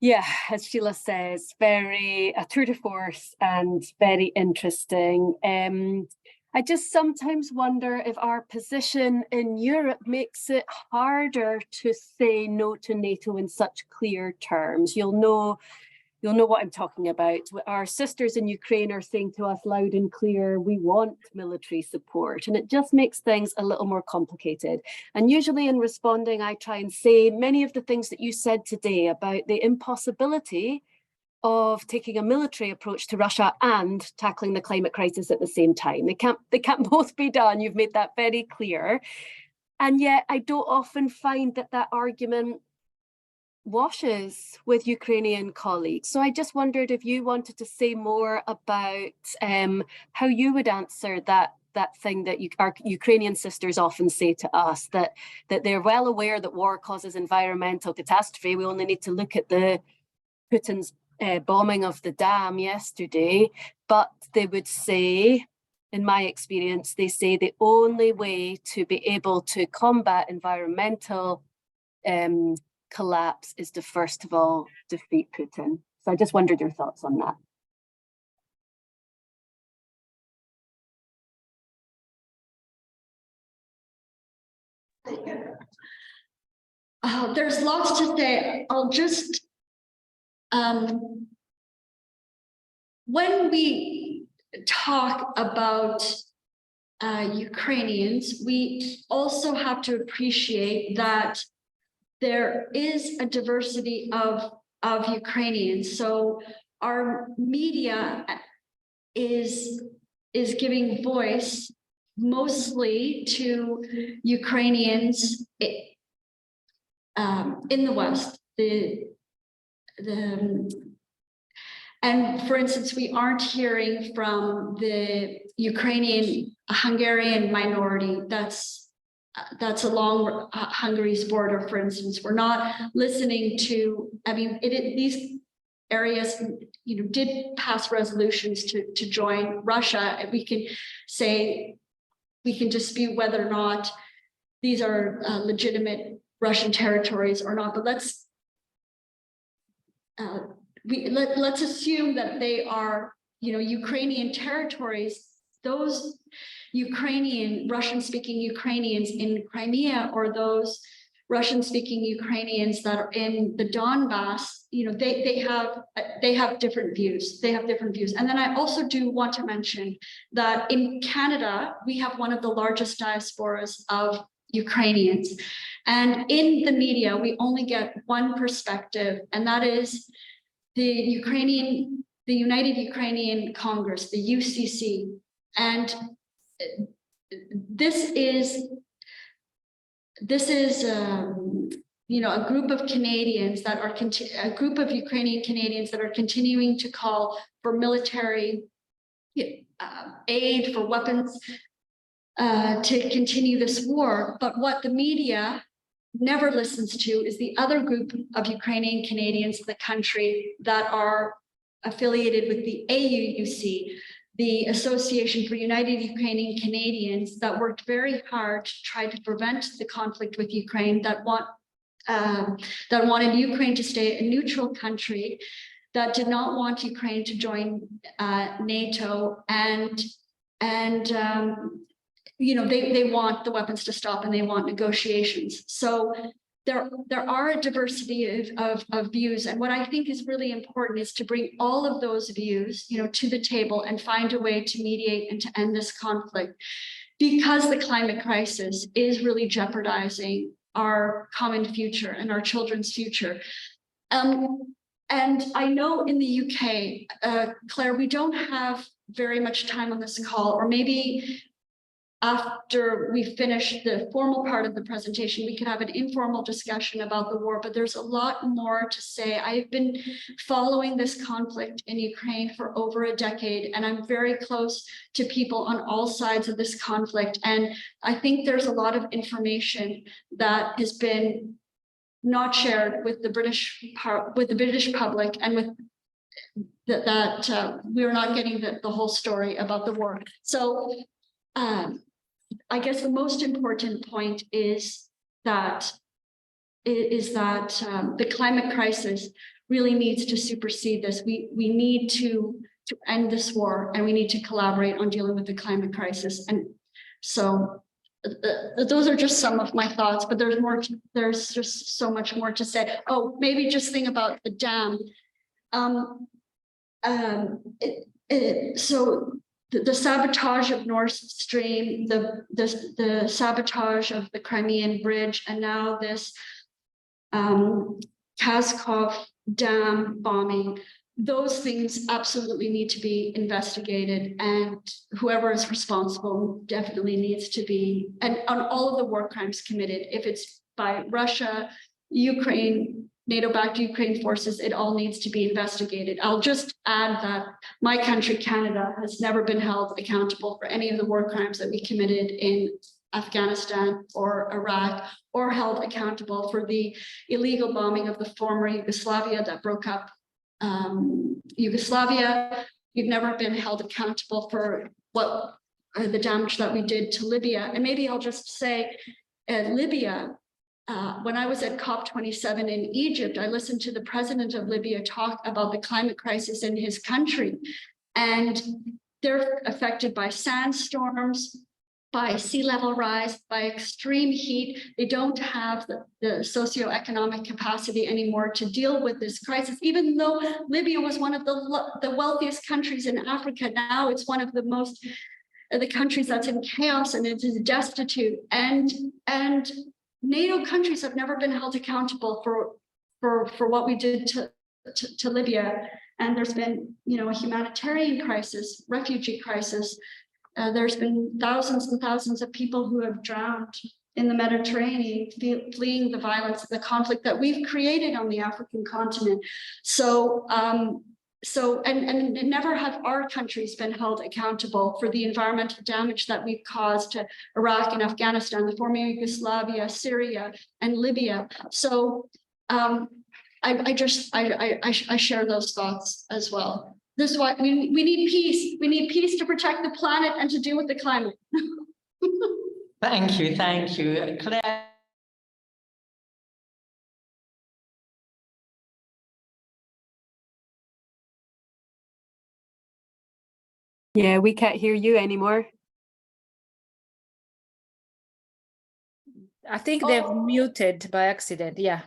yeah, as Sheila says, a tour de force and very interesting. I just sometimes wonder if our position in Europe makes it harder to say no to NATO in such clear terms. You'll know what I'm talking about. Our sisters in Ukraine are saying to us loud and clear, we want military support. And it just makes things a little more complicated. And usually in responding, I try and say many of the things that you said today about the impossibility of taking a military approach to Russia and tackling the climate crisis at the same time. They can't both be done. You've made that very clear. And yet I don't often find that argument washes with Ukrainian colleagues. So I just wondered if you wanted to say more about how you would answer that thing that our Ukrainian sisters often say to us, that they're well aware that war causes environmental catastrophe. We only need to look at Putin's bombing of the dam yesterday, but they would say, in my experience, they say the only way to be able to combat environmental collapse is to first of all defeat Putin. So I just wondered your thoughts on that. There's lots to say. I'll just when we talk about Ukrainians, we also have to appreciate that there is a diversity of Ukrainians. So our media is giving voice mostly to Ukrainians in the West. And for instance, we aren't hearing from the Ukrainian Hungarian minority that's along Hungary's border, for instance. We're not listening to, I mean, these areas, did pass resolutions to join Russia. And we can say, we can dispute whether or not these are legitimate Russian territories or not, but let's assume that they are, Ukrainian territories. Those Russian-speaking Ukrainians in Crimea, or those Russian-speaking Ukrainians that are in the Donbass, they have different views. They have different views. And then I also do want to mention that in Canada, we have one of the largest diasporas of Ukrainians. And in the media, we only get one perspective, and that is the United Ukrainian Congress, the UCC. And this is you know, a group of Canadians that are a group of Ukrainian Canadians that are continuing to call for military aid, for weapons to continue this war. But what the media never listens to is the other group of Ukrainian Canadians in the country that are affiliated with the AUUC, the Association for United Ukrainian Canadians, that worked very hard to try to prevent the conflict with Ukraine, that wanted Ukraine to stay a neutral country, that did not want Ukraine to join NATO, and you know, they want the weapons to stop and they want negotiations. So there are a diversity of views, and what I think is really important is to bring all of those views, you know, to the table and find a way to mediate and to end this conflict, because the climate crisis is really jeopardizing our common future and our children's future. And I know in the UK, Claire, we don't have very much time on this call, or maybe after we finish the formal part of the presentation, we could have an informal discussion about the war, but there's a lot more to say. I've been following this conflict in Ukraine for over a decade, and I'm very close to people on all sides of this conflict. And I think there's a lot of information that has been not shared with the British public, and with that we're not getting the whole story about the war. So I guess the most important point is that the climate crisis really needs to supersede this. We need to end this war, and we need to collaborate on dealing with the climate crisis. And so those are just some of my thoughts, but there's more. There's just so much more to say. Oh, maybe just think about the dam. So the sabotage of Nord Stream, the sabotage of the Crimean Bridge, and now this Kaskov Dam bombing, those things absolutely need to be investigated, and whoever is responsible definitely needs to be, and on all of the war crimes committed, if it's by Russia, Ukraine, NATO-backed Ukraine forces, it all needs to be investigated. I'll just add that my country, Canada, has never been held accountable for any of the war crimes that we committed in Afghanistan or Iraq, or held accountable for the illegal bombing of the former Yugoslavia that broke up Yugoslavia. We've never been held accountable for what the damage that we did to Libya. And maybe I'll just say, Libya, when I was at COP27 in Egypt, I listened to the president of Libya talk about the climate crisis in his country. And they're affected by sandstorms, by sea level rise, by extreme heat. They don't have the socioeconomic capacity anymore to deal with this crisis. Even though Libya was one of the wealthiest countries in Africa, now it's one of the countries that's in chaos and it is destitute. And NATO countries have never been held accountable for what we did to Libya. And there's been, you know, a humanitarian crisis, refugee crisis. There's been thousands and thousands of people who have drowned in the Mediterranean, fleeing the violence, the conflict that we've created on the African continent. So, and never have our countries been held accountable for the environmental damage that we've caused to Iraq and Afghanistan, the former Yugoslavia, Syria, and Libya. So I share those thoughts as well. This is why we need peace. We need peace to protect the planet and to deal with the climate. Thank you, Claire. Yeah, we can't hear you anymore. I think they've muted by accident. Yeah.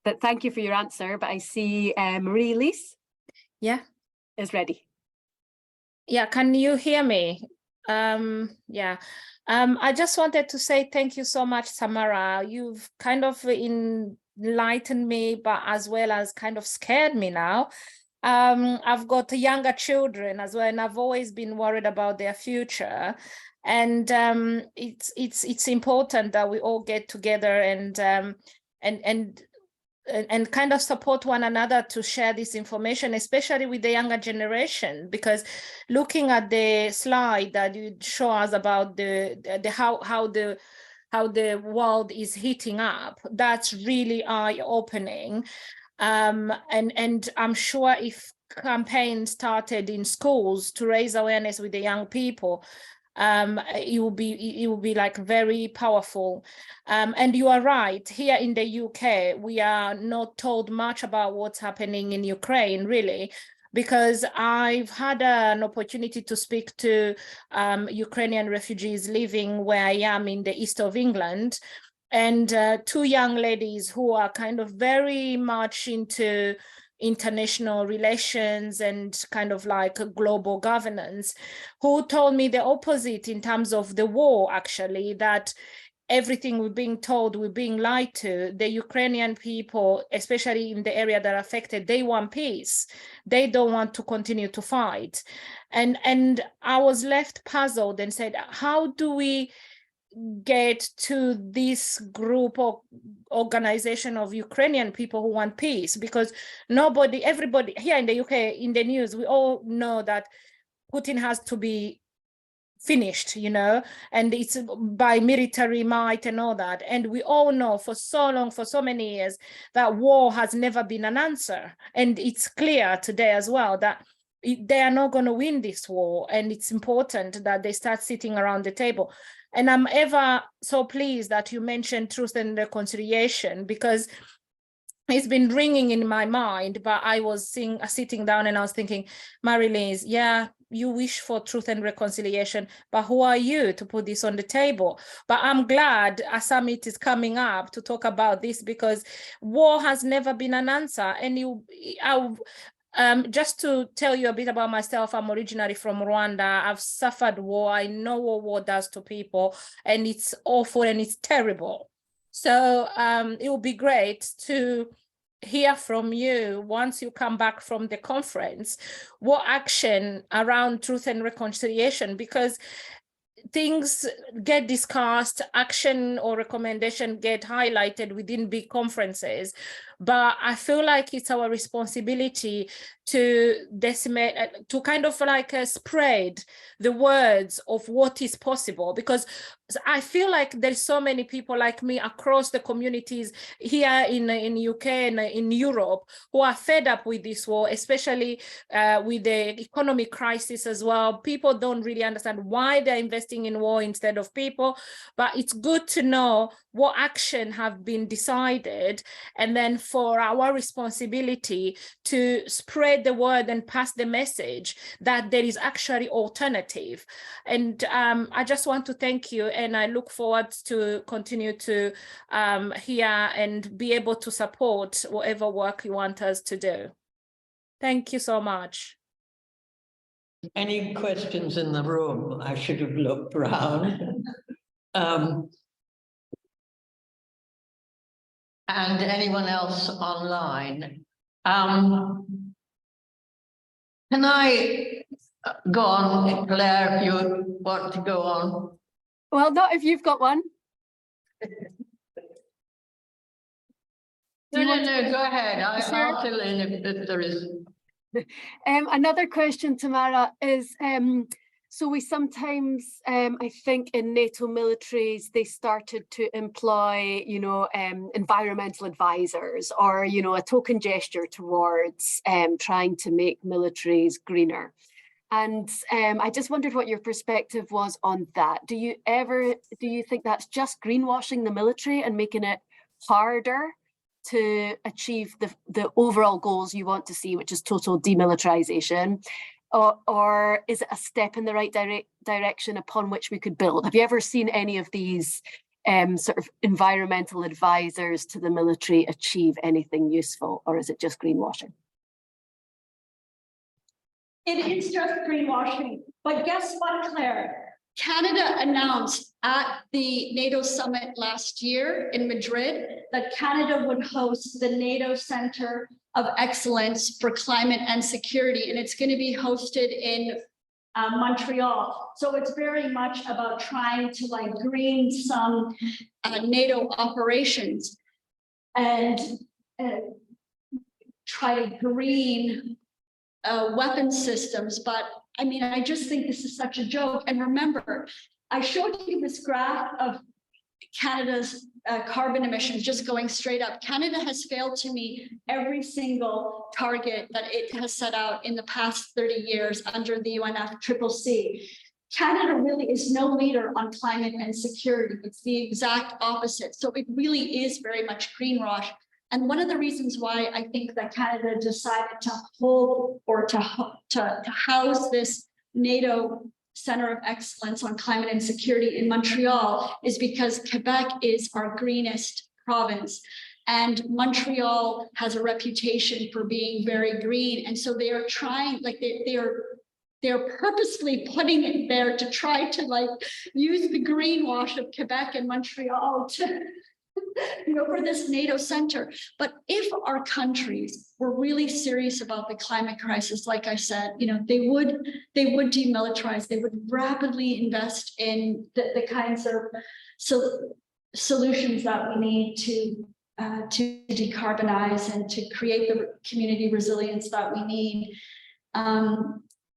But thank you for your answer. But I see Marie-Lise. Yeah. Is ready. Yeah, can you hear me? Yeah. I just wanted to say thank you so much, Tamara. You've kind of enlightened me, but as well as kind of scared me now. I've got younger children as well, and I've always been worried about their future. And it's important that we all get together and kind of support one another to share this information, especially with the younger generation, because looking at the slide that you show us about how the world is heating up, that's really eye-opening. And I'm sure if campaigns started in schools to raise awareness with the young people, it will be like very powerful. And you are right, here in the UK we are not told much about what's happening in Ukraine, really, because I've had an opportunity to speak to Ukrainian refugees living where I am in the east of England, and two young ladies who are kind of very much into international relations and kind of like global governance, who told me the opposite in terms of the war, actually, that everything we're being told, we're being lied to. The Ukrainian people, especially in the area that are affected, they want peace. They don't want to continue to fight. And I was left puzzled and said, how do we get to this group or organization of Ukrainian people who want peace? Because everybody here in the UK, in the news, we all know that Putin has to be finished, and it's by military might and all that. And we all know for so long, for so many years, that war has never been an answer. And it's clear today as well that they are not going to win this war. And it's important that they start sitting around the table. And I'm ever so pleased that you mentioned truth and reconciliation, because it's been ringing in my mind. But I was sitting down and I was thinking, Mary-Liz, yeah, you wish for truth and reconciliation, but who are you to put this on the table? But I'm glad a summit is coming up to talk about this, because war has never been an answer. And just to tell you a bit about myself, I'm originally from Rwanda. I've suffered war. I know what war does to people, and it's awful and it's terrible. So it will be great to hear from you once you come back from the conference, what action around truth and reconciliation, because things get discussed, action or recommendation get highlighted within big conferences, but I feel like it's our responsibility to decimate, to kind of like spread the words of what is possible, because I feel like there's so many people like me across the communities here in UK and in Europe who are fed up with this war, especially with the economic crisis as well. People don't really understand why they're investing in war instead of people, but it's good to know what action have been decided, and then for our responsibility to spread the word and pass the message that there is actually alternative. And I just want to thank you, and I look forward to continue to hear and be able to support whatever work you want us to do. Thank you so much. Any questions in the room? I should have looked around. And anyone else online? Can I go on, Claire, if you want to go on? Well, not if you've got one. No, go ahead. I'll fill in if there is. Another question, Tamara, is so we sometimes, I think in NATO militaries, they started to employ, environmental advisors, or, a token gesture towards trying to make militaries greener. And I just wondered what your perspective was on that. Do you think that's just greenwashing the military and making it harder to achieve the overall goals you want to see, which is total demilitarization? Or is it a step in the right direction upon which we could build? Have you ever seen any of these sort of environmental advisors to the military achieve anything useful, or is it just greenwashing? It is just greenwashing, but guess what, Claire? Canada announced at the NATO summit last year in Madrid that Canada would host the NATO Center of Excellence for Climate and Security, and it's going to be hosted in Montreal. So it's very much about trying to like green some NATO operations and try to green weapon systems. But I mean, I just think this is such a joke. And remember, I showed you this graph of Canada's carbon emissions just going straight up. Canada has failed to meet every single target that it has set out in the past 30 years under the UNFCCC. Canada really is no leader on climate and security. It's the exact opposite. So it really is very much greenwash. And one of the reasons why I think that Canada decided to hold or to house this NATO Center of Excellence on Climate and Security in Montreal is because Quebec is our greenest province. And Montreal has a reputation for being very green. And so they are trying, like they're purposely putting it there to try to like use the greenwash of Quebec and Montreal to, you know, for this NATO center. But if our countries were really serious about the climate crisis, like I said, you know, they would demilitarize, they would rapidly invest in the kinds of solutions that we need to decarbonize and to create the community resilience that we need.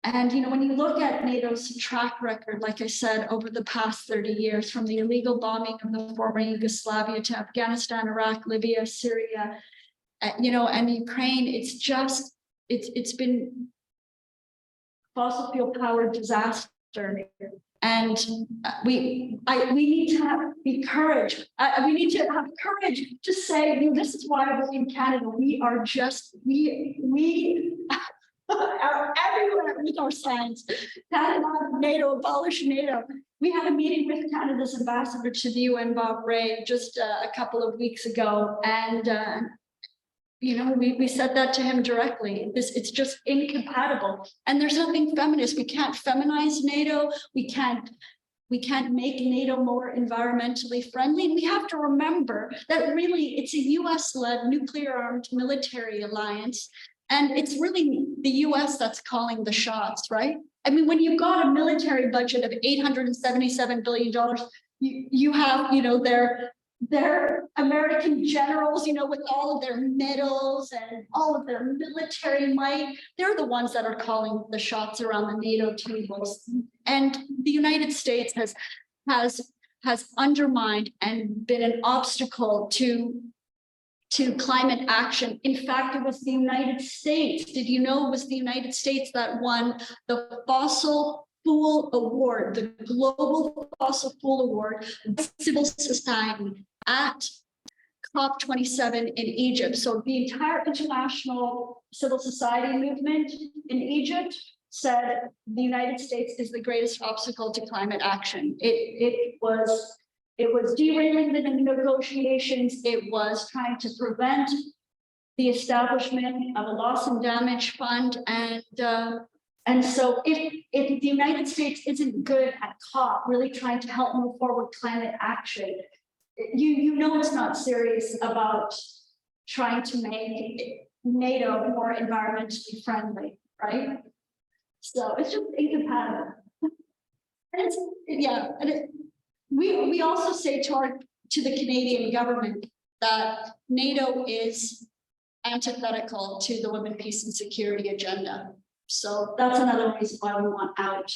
And, you know, when you look at NATO's track record, like I said, over the past 30 years, from the illegal bombing of the former Yugoslavia to Afghanistan, Iraq, Libya, Syria, you know, and Ukraine, it's just, it's been fossil fuel powered disaster. And we need to be courage. We need to have courage to say, you know, this is why we're in Canada. We are just, we are everywhere with our signs. Canada, NATO, abolish NATO. We had a meeting with Canada's ambassador to the UN, Bob Ray, just a couple of weeks ago. And, you know, we said that to him directly. It's just incompatible. And there's nothing feminist. We can't feminize NATO. We can't make NATO more environmentally friendly. We have to remember that really it's a US-led nuclear-armed military alliance. And it's really the US that's calling the shots, right? I mean, when you've got a military budget of $877 billion, you have, you know, their American generals, you know, with all of their medals and all of their military might, they're the ones that are calling the shots around the NATO tables. And the United States has undermined and been an obstacle to climate action. In fact, it was the United States. Did you know it was the United States that won the Fossil Fuel Award, the Global Fossil Fuel Award, civil society at COP27 in Egypt? So the entire international civil society movement in Egypt said the United States is the greatest obstacle to climate action. It was derailing the negotiations. It was trying to prevent the establishment of a loss and damage fund. And so if the United States isn't good at COP, really trying to help move forward climate action, you know it's not serious about trying to make NATO more environmentally friendly, right? So it's just incompatible. And it's, yeah, and we also say to the Canadian government that NATO is antithetical to the women, peace and security agenda. So that's another reason why we want out.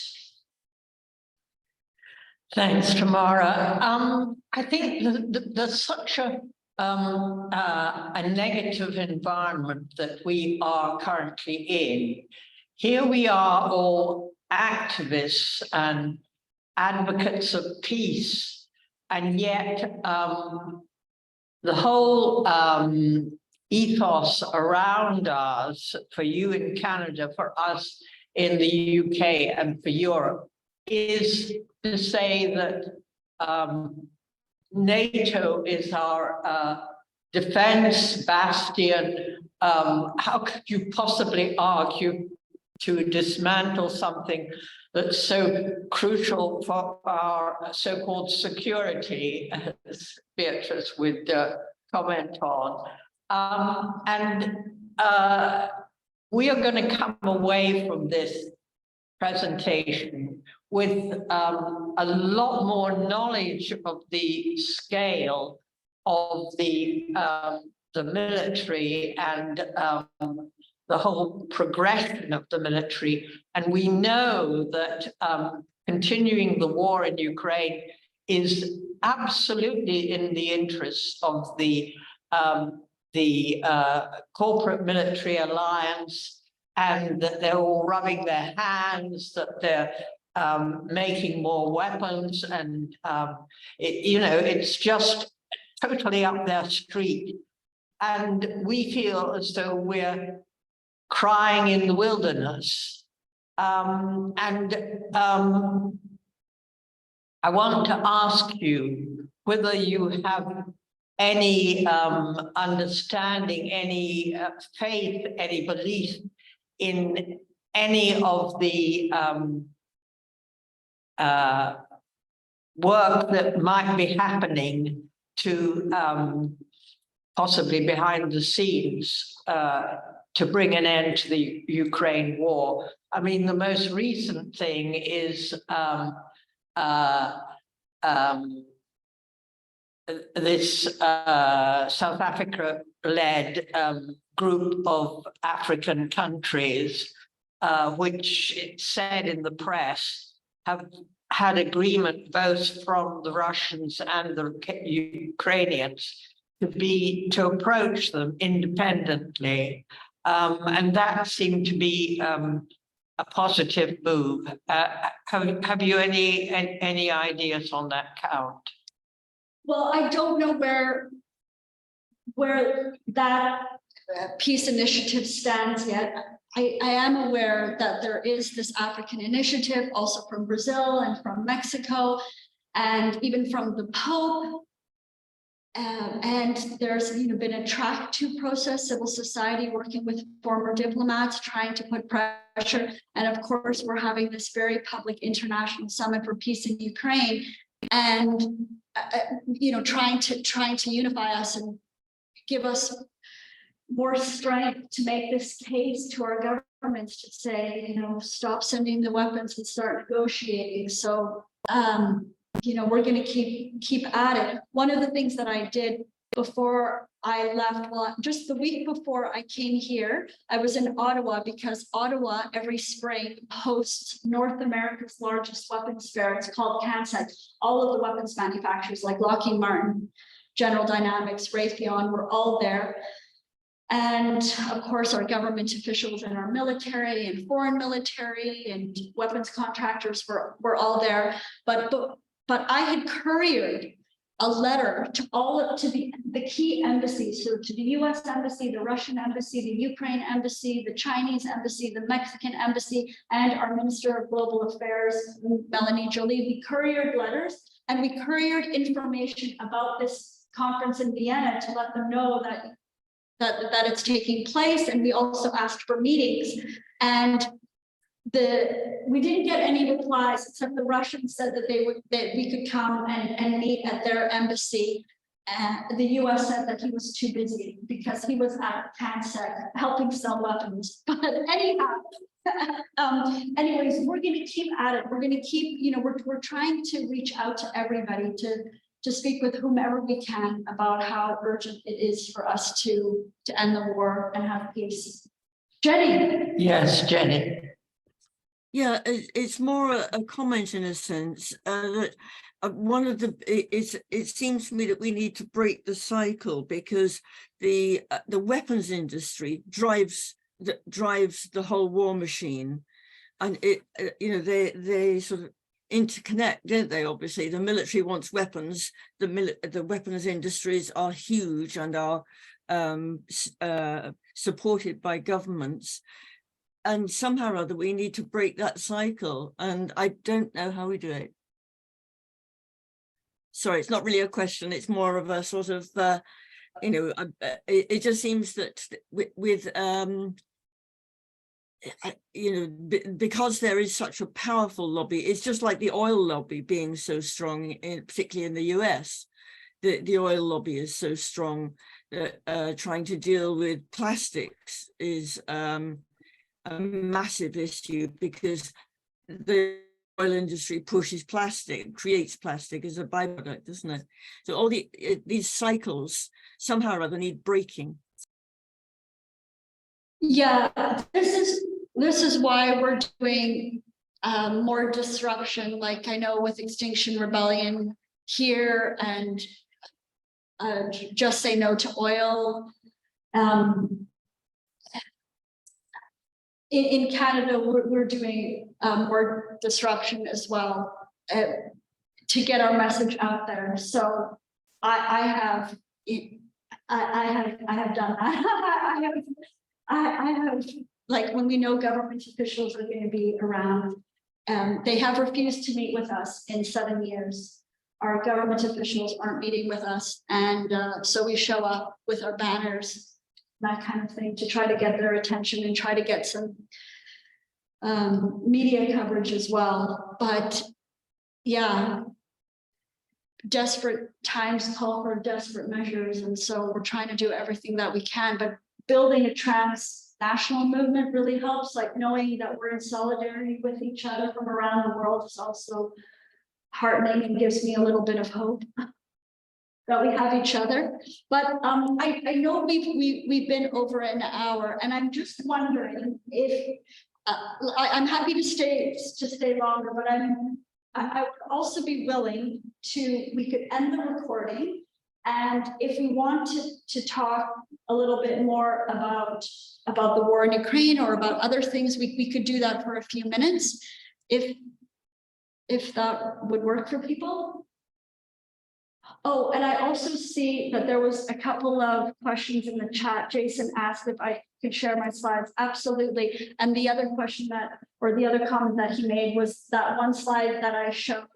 Thanks, Tamara. I think there's such a negative environment that we are currently in. Here we are all activists and advocates of peace, and yet the whole ethos around us, for you in Canada, for us in the UK and for Europe, is to say that NATO is our defense bastion. How could you possibly argue to dismantle something that's so crucial for our so-called security, as Beatrice would comment on. We are going to come away from this presentation with a lot more knowledge of the scale of the military and the whole progression of the military. And we know that continuing the war in Ukraine is absolutely in the interest of the corporate military alliance, and that they're all rubbing their hands, that they're making more weapons, and it's just totally up their street. And we feel as though we're crying in the wilderness. I want to ask you whether you have any understanding, any faith, any belief in any of the work that might be happening to possibly behind the scenes to bring an end to the Ukraine war. I mean, the most recent thing is this South Africa-led group of African countries, which it said in the press, have had agreement both from the Russians and the Ukrainians to approach them independently. And that seemed to be a positive move. Have you any ideas on that count? Well, I don't know where that peace initiative stands yet. I am aware that there is this African initiative also from Brazil and from Mexico and even from the Pope. And there's been a track to process, civil society working with former diplomats trying to put pressure. And of course, we're having this very public international summit for peace in Ukraine, and trying to unify us and give us more strength to make this case to our governments to say, stop sending the weapons and start negotiating. So we're going to keep at it. One of the things that I did before I left, well, just the week before I came here, I was in Ottawa, because Ottawa every spring hosts North America's largest weapons fair. It's called CANSEC. All of the weapons manufacturers like Lockheed Martin, General Dynamics, Raytheon, were all there. And of course, our government officials and our military and foreign military and weapons contractors were all there. But I had couriered a letter to the key embassies, so to the US Embassy, the Russian Embassy, the Ukraine Embassy, the Chinese Embassy, the Mexican Embassy, and our Minister of Global Affairs, Melanie Joly. We couriered letters and we couriered information about this conference in Vienna to let them know that it's taking place. And we also asked for meetings, and we didn't get any replies, except the Russians said that we could come and meet at their embassy. And the US said that he was too busy because he was at CANSEC helping sell weapons. But anyhow, anyways, we're going to keep at it. We're going to keep, we're trying to reach out to everybody to speak with whomever we can about how urgent it is for us to end the war and have peace. Jenny. Yes, Jenny. Yeah, it's more a comment in a sense that it seems to me that we need to break the cycle, because the weapons industry drives the whole war machine, and they sort of interconnect, don't they? Obviously, the military wants weapons. The weapons industries are huge and are supported by governments. And somehow or other, we need to break that cycle. And I don't know how we do it. Sorry, it's not really a question. It's more of a sort of, it just seems that with because there is such a powerful lobby, it's just like the oil lobby being so strong, particularly in the US. The oil lobby is so strong that trying to deal with plastics is a massive issue, because the oil industry pushes plastic, creates plastic as a byproduct, doesn't it? So all these cycles somehow or other need breaking. Yeah, this is why we're doing more disruption, like I know with Extinction Rebellion here, and Just Say No to Oil. In Canada, we're doing more disruption as well to get our message out there. So I have done that. I have, like, when we know government officials are going to be around, they have refused to meet with us in 7 years. Our government officials aren't meeting with us, and so we show up with our banners, that kind of thing, to try to get their attention and try to get some media coverage as well. But yeah, desperate times call for desperate measures, and so we're trying to do everything that we can. But building a transnational movement really helps, like knowing that we're in solidarity with each other from around the world is also heartening and gives me a little bit of hope that we have each other. But I know we've been over an hour, and I'm just wondering if I'm happy to stay longer, but I would also be willing to, we could end the recording, and if we want to talk a little bit more about the war in Ukraine or about other things, we could do that for a few minutes, if that would work for people. Oh, and I also see that there was a couple of questions in the chat. Jason asked if I could share my slides. Absolutely. And the other question or the other comment that he made was that one slide that I showed.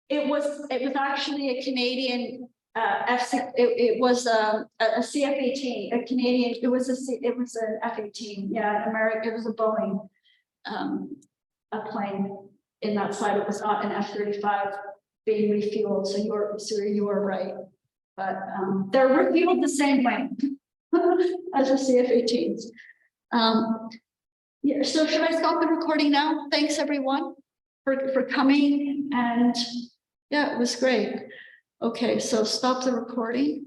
It was actually a Canadian it was a CF-18, a Canadian. It was an F-18. Yeah, American. It was a Boeing a plane in that slide. It was not an F-35 being refueled. So you were right, but they're refueled the same way as the CF-18s. Yeah. So should I stop the recording now? Thanks everyone for coming, and yeah, it was great. Okay, so stop the recording.